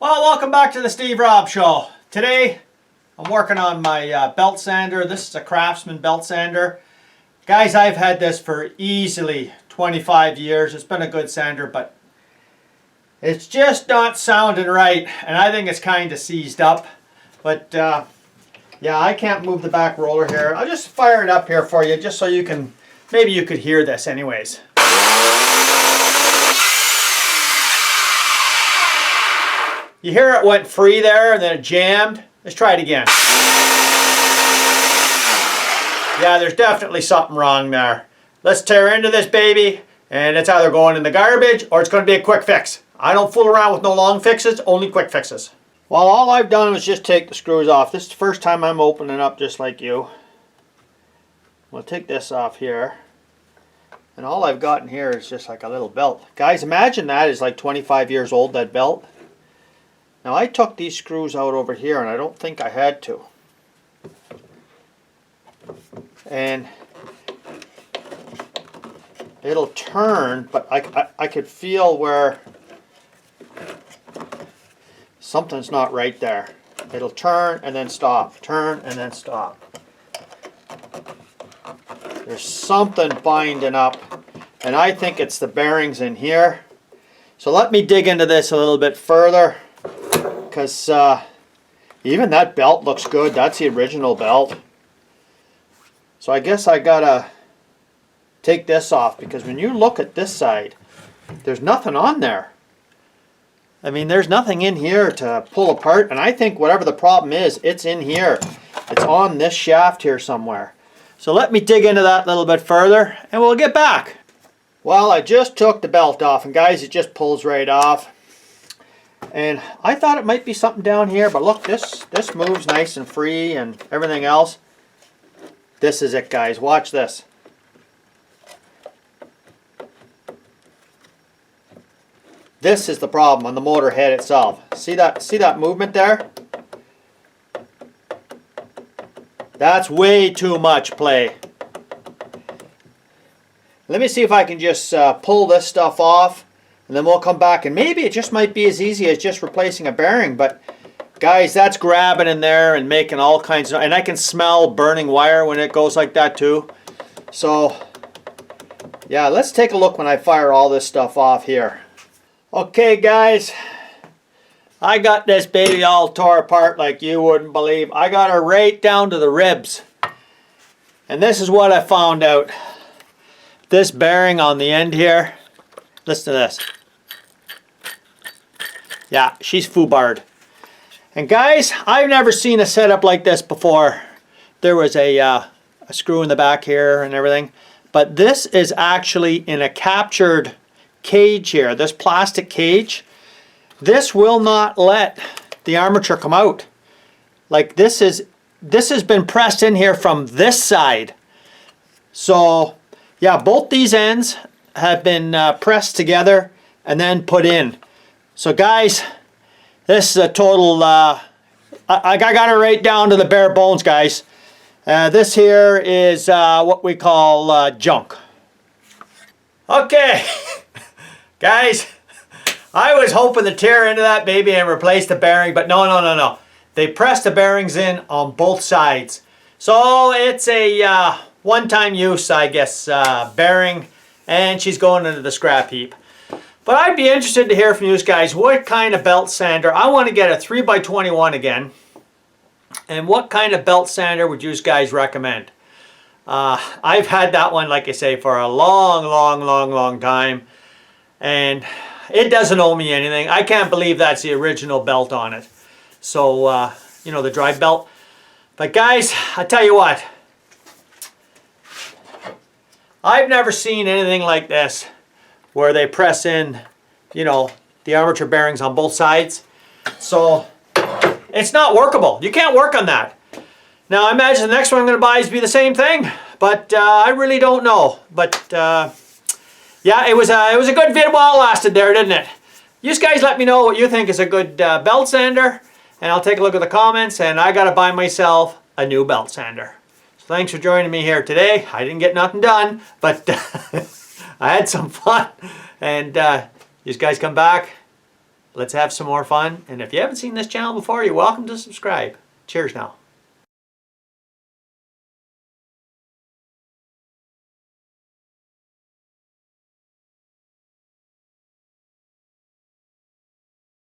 Well, welcome back to the Steve Robb Show. Today, I'm working on my belt sander. This is a Craftsman belt sander. Guys, I've had this for easily 25 years. It's been a good sander, but it's just not sounding right, and I think it's kind of seized up. But yeah, I can't move the back roller here. I'll just fire it up here for you, just so you can, maybe you could hear this anyways. You hear it went free there and then it jammed. Let's try it again. Yeah, there's definitely something wrong there. Let's tear into this baby, and it's either going in the garbage or it's going to be a quick fix. I don't fool around with no long fixes, only quick fixes. Well, all I've done was just take the screws off. This is the first time I'm opening up just like you. We'll take this off here. And all I've got in here is just like a little belt. Guys, imagine that is like 25 years old, that belt. Now I took these screws out over here and I don't think I had to. And it'll turn, but I could feel where something's not right there. It'll turn and then stop, turn and then stop. There's something binding up, and I think it's the bearings in here. So let me dig into this a little bit further, because even that belt looks good. That's the original belt. So I guess I gotta take this off, because when you look at this side, there's nothing on there. I mean, there's nothing in here to pull apart, and I think whatever the problem is, it's in here. It's on this shaft here somewhere. So let me dig into that a little bit further, and we'll get back. Well, I just took the belt off, and guys, it just pulls right off. And I thought it might be something down here, but look, this moves nice and free and everything else. This is it, guys. Watch this. This is the problem on the motor head itself. See that movement there? That's way too much play. Let me see if I can just pull this stuff off, and then we'll come back, and maybe it just might be as easy as just replacing a bearing. But guys, that's grabbing in there and making all kinds of, and I can smell burning wire when it goes like that too. So yeah, let's take a look when I fire all this stuff off here. Okay guys, I got this baby all tore apart like you wouldn't believe. I got her right down to the ribs. And this is what I found out. This bearing on the end here, listen to this. Yeah, she's foobarred. And guys, I've never seen a setup like this before. There was a screw in the back here and everything. But this is actually in a captured cage here. This plastic cage. This will not let the armature come out. Like this has been pressed in here from this side. So yeah, both these ends have been pressed together and then put in. So guys, this is a total, I got it right down to the bare bones, guys. This here is what we call junk. Okay, guys, I was hoping to tear into that baby and replace the bearing, but no. They pressed the bearings in on both sides. So it's a one-time use, I guess, bearing, and she's going into the scrap heap. But I'd be interested to hear from you guys, what kind of belt sander. I want to get a 3x21 again. And what kind of belt sander would you guys recommend? I've had that one, like I say, for a long time. And it doesn't owe me anything. I can't believe that's the original belt on it. So, you know, the dry belt. But guys, I tell you what. I've never seen anything like this, where they press in, you know, the armature bearings on both sides. So it's not workable. You can't work on that. Now I imagine the next one I'm going to buy is be the same thing, but I really don't know. But yeah, it was a good vid while it lasted there, didn't it? You guys let me know what you think is a good belt sander, and I'll take a look at the comments, and I got to buy myself a new belt sander. So thanks for joining me here today. I didn't get nothing done, but I had some fun. And you guys come back, Let's have some more fun. And if you haven't seen this channel before, you're welcome to subscribe. Cheers now.